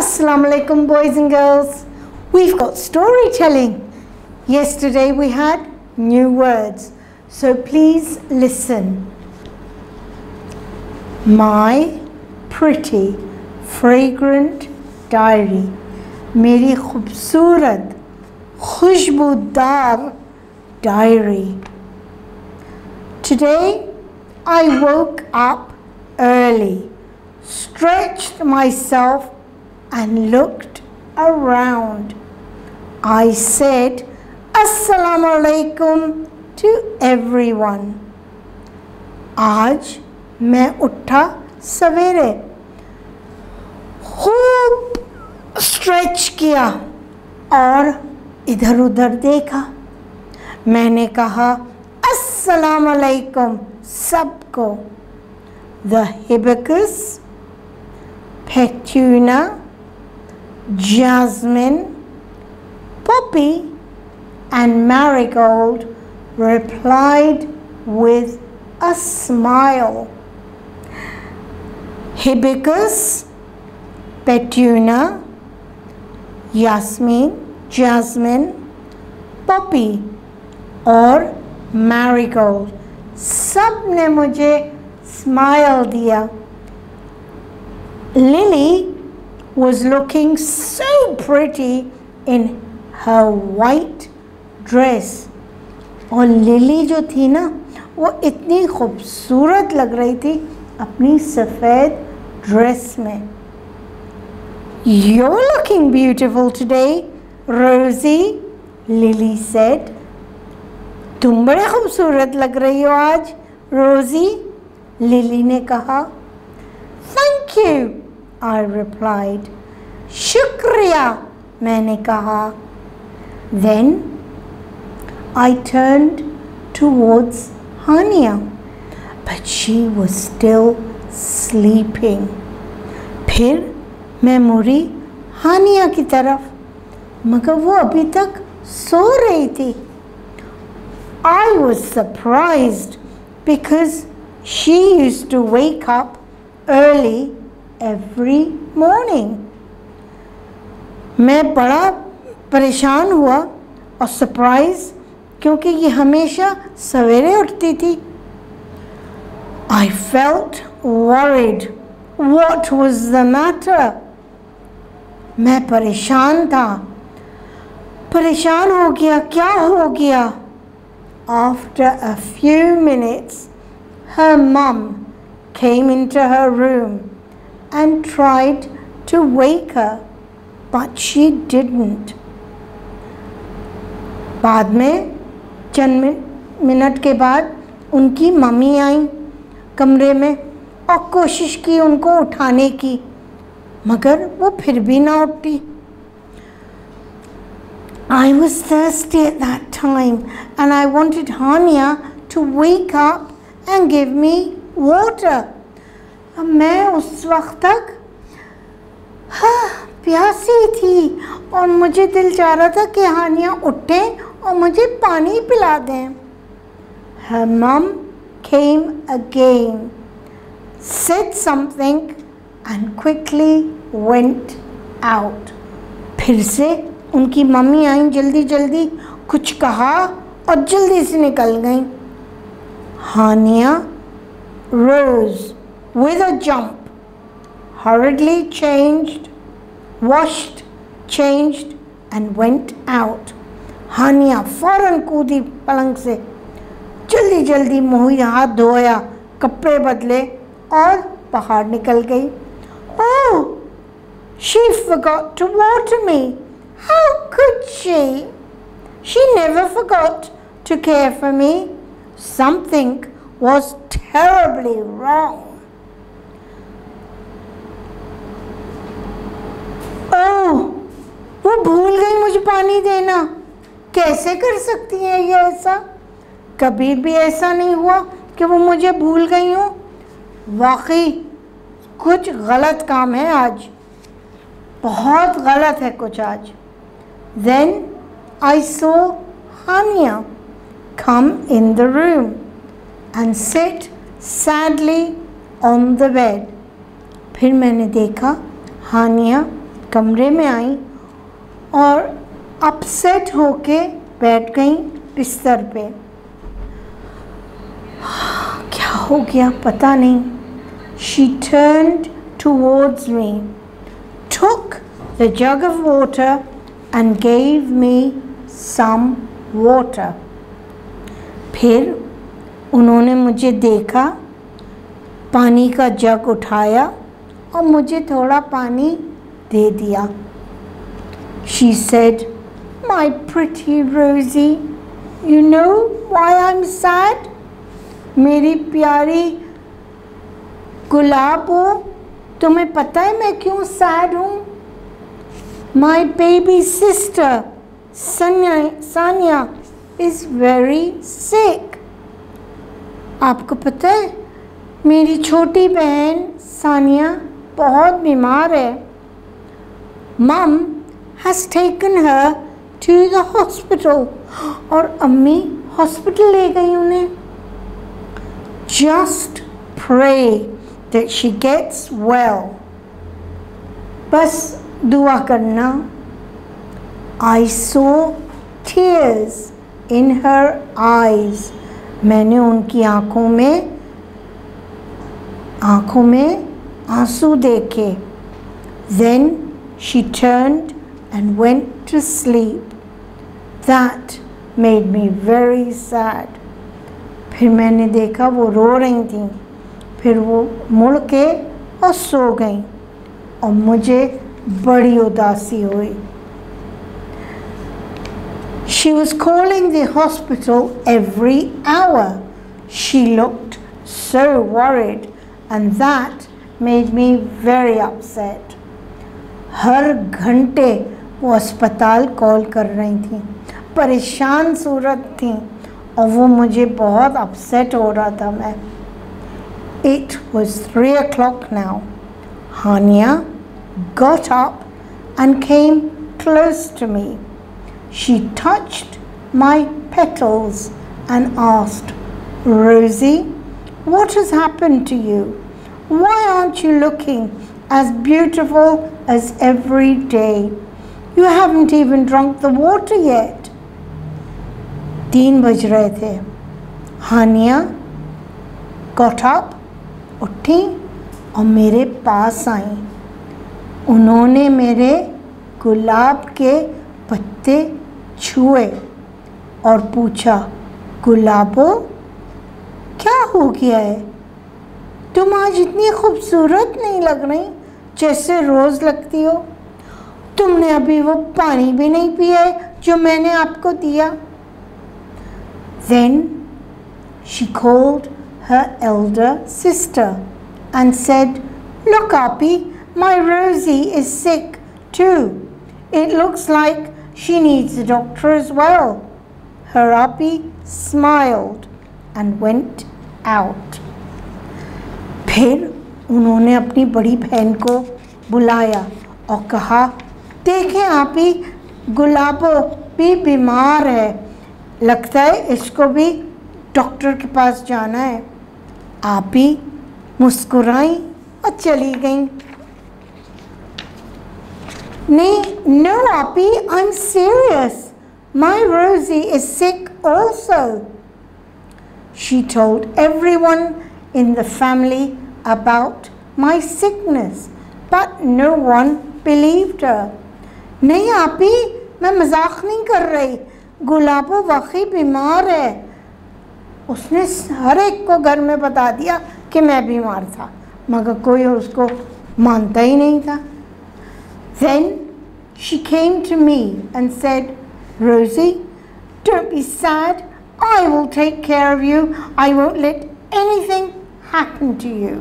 Assalamu alaikum, boys and girls. We've got storytelling. Yesterday we had new words, so please listen. My pretty, fragrant diary. मेरी खूबसूरत, खुशबूदार diary. Today I woke up early, stretched myself and looked around. I said Assalamu alaikum to everyone. आज मैं उठा सवेरे, खूब stretch किया और इधर उधर देखा. मैंने कहा अस्सलाम अलैकुम सबको. The hibiscus, petunia, jasmine, poppy and marigold replied with a smile. Hibiscus, petunia, jasmine, poppy और marigold सब ने मुझे स्माइल दिया. Lily was looking so pretty in her white dress. और लिली जो थी ना, वो इतनी खूबसूरत लग रही थी अपनी सफ़ेद ड्रेस में. You're looking beautiful today, Rosie, Lily said. तुम बड़े खूबसूरत लग रही हो आज, रोज़ी, लिली ने कहा. Thank you, I replied. शुक्रिया, मैंने कहा. Then I turned towards Hania, but she was still sleeping. फिर मैं मुड़ी हानिया की तरफ, मगर वो अभी तक सो रही थी. I was surprised because she used to wake up early every morning. मैं बड़ा परेशान हुआ और सरप्राइज, क्योंकि ये हमेशा सवेरे उठती थी. I felt worried. What was the matter? मैं परेशान था. परेशान हो गया, क्या हो गया? After a few minutes, her mum came into her room and tried to wake her, but she didn't. बाद में चंद मिनट के बाद उनकी मम्मी आई कमरे में और कोशिश की उनको उठाने की, मगर वो फिर भी ना उठी. I was thirsty at that time and I wanted Hania to wake up and give me water. मैं उस वक्त तक प्यासी थी और मुझे दिल चाह रहा था कि हानिया उठे और मुझे पानी पिला दें. Her mom came again, said something and quickly went out. फिर से उनकी मम्मी आई, जल्दी जल्दी कुछ कहा और जल्दी से निकल गई. हानिया rose with a jump, hurriedly washed, changed and went out. हानिया फौरन कूदी पलंग से, जल्दी जल्दी मुँह हाथ धोया, कपड़े बदले और बाहर निकल गई. Oh, she forgot to water me. How could she? She never forgot to care for me. Something was terribly wrong. Oh, वो भूल गई मुझे पानी देना. कैसे कर सकती है ये ऐसा? कभी भी ऐसा नहीं हुआ कि वो मुझे भूल गई हो. वाकई कुछ गलत काम है आज, बहुत गलत है कुछ आज. Then I saw Hania come in the room and sit sadly on the bed. फिर मैंने देखा हानिया कमरे में आई और अपसेट होके बैठ गई बिस्तर पे। क्या हो गया पता नहीं। She turned towards me, took the jug of water and gave me some water. फिर उन्होंने मुझे देखा, पानी का जग उठाया और मुझे थोड़ा पानी दे दिया। She said, "My pretty Rosie, you know why I'm sad?" मेरी प्यारी गुलाबो, तुम्हें पता है मैं क्यों सैड हूँ? My baby sister Sanya is very sick. आपको पता है मेरी छोटी बहन सानिया बहुत बीमार है। Mum has taken her to the hospital. और अम्मी हॉस्पिटल ले गई उन्हें। Just pray that she gets well. बस दुआ करना। I saw tears in her eyes. मैंने उनकी आँखों में आंसू देखे। Then she turned and went to sleep. That made me very sad. फिर मैंने देखा वो रो रही थी, फिर वो मुड़ के और सो गई और मुझे बड़ी उदासी हुई। She was calling the hospital every hour. She looked so worried and that made me very upset. हर घंटे वो अस्पताल कॉल कर रही थी, परेशान सूरत थी और वो मुझे बहुत अपसेट हो रहा था मैं। It was 3 o'clock now. Hania got up and came close to me. She touched my petals and asked, "Rosie, what has happened to you? Why aren't you looking as beautiful as every day? You haven't even drunk the water yet." 3 बज रहे थे। हानिया got up, उठी और मेरे पास आई। उन्होंने मेरे गुलाब के पत्ते छुए और पूछा, "गुलाबो, क्या हो गया है? तुम आज इतनी खूबसूरत नहीं लग रही जैसे रोज़ लगती हो। तुमने अभी वो पानी भी नहीं पिया है जो मैंने आपको दिया." Then she called her elder sister and said, "Look, Appy, my Rosie is sick too. It looks like she needs a doctor as well." Her Appy smiled and went out. फिर उन्होंने अपनी बड़ी बहन को बुलाया और कहा, "देखें आपी, गुलाबो भी बीमार है, लगता है इसको भी डॉक्टर के पास जाना है." आपी मुस्कुराई और चली गई। नहीं, "No आपी, I'm serious. My Rosie is sick also." She told everyone in the family about my sickness, but no one believed her. नहीं आपी, मैं मजाक नहीं कर रही, गुलाबो वाकई बीमार है। उसने हर एक को घर में बता दिया कि मैं बीमार था, मगर कोई उसको मानता ही नहीं था। Then she came to me and said, "Rosie, don't be sad. I will take care of you. I won't let anything happen to you."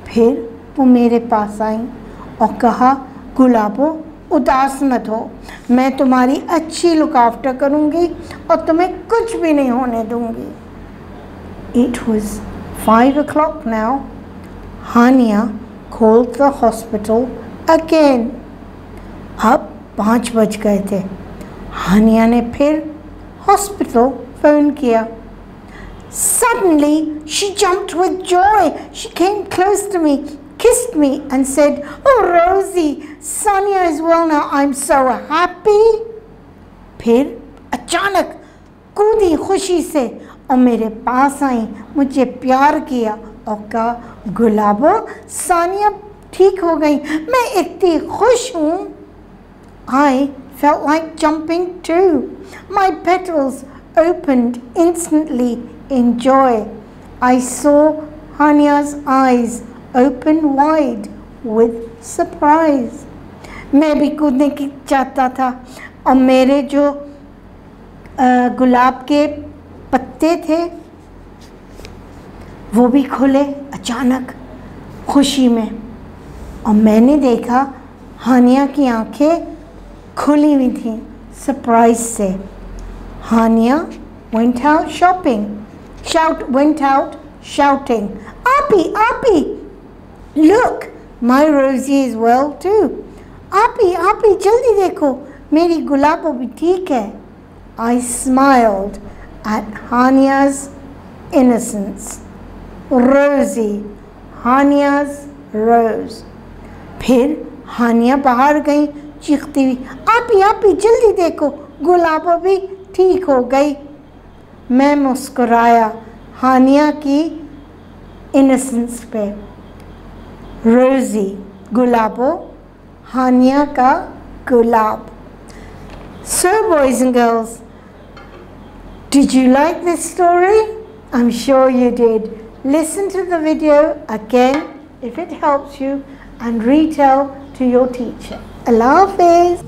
फिर वो मेरे पास आई और कहा, "गुलाबो, उदास मत हो, मैं तुम्हारी अच्छी लुक आफ्टर करूँगी और तुम्हें कुछ भी नहीं होने दूँगी." It was 5 o'clock now. Hania called the hospital again. अब 5 बज गए थे। हानिया ने फिर हॉस्पिटल फ़ोन किया। Suddenly she jumped with joy. She came close to me. kissed me and said, "Oh Rosie, Sania is well now. I'm so happy." फिर अचानक कूदी खुशी से और मेरे पास आई, मुझे प्यार किया और कहा, गुलाबो, सानिया ठीक हो गई, मैं इतनी खुश हूँ। I felt like jumping too. My petals opened instantly in joy. I saw Hania's eyes open wide with surprise. मैं भी कूदने की चाहता था और मेरे जो गुलाब के पत्ते थे वो भी खुले अचानक खुशी में, और मैंने देखा हानिया की आंखें खुली हुई थी सरप्राइज से। हानिया went out shouting, "Api, Api, look, my Rosie is well too. Api, Api, जल्दी देखो, मेरी गुलाबो भी ठीक है." I smiled at Hania's innocence. Rosie, Hania's rose. फिर हानिया बाहर गई चीखती हुई, "आपी, आपी, जल्दी देखो, गुलाबो भी ठीक हो गई." मैं मुस्कुराया हानिया की इनोसेंस पे। रोजी, गुलाबो, हानिया का गुलाब। So boys and girls, did you like this story? I'm sure you did. Listen to the video again if it helps you and retell to your teacher. Allah Hafiz.